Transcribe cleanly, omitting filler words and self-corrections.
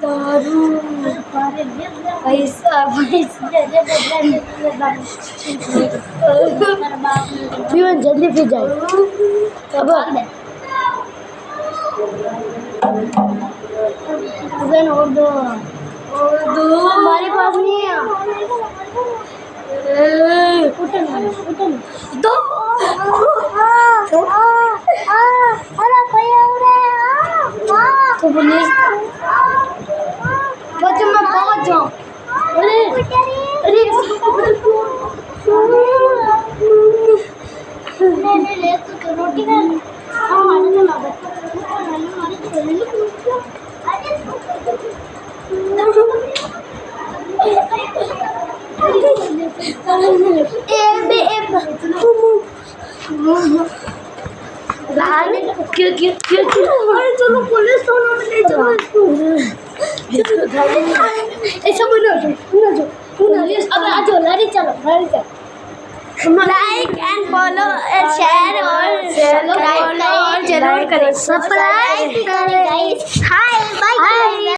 दारू पैसा पीवन जल्दी पी जाए अब और दो हमारे पास नहीं है दो तो बोले बच्चों मैं पहुंच जाऊं अरे अरे नहीं ले तो रोटी का हमारे तो ना अरे चलो पुलिस थाना में ले जाओ इसको ऐसा बोलो अब आ जाओ लड़ी चलो लाइक एंड फॉलो शेयर और सब्सक्राइब जरूर करें सब्सक्राइब करें गाइस हाय बाय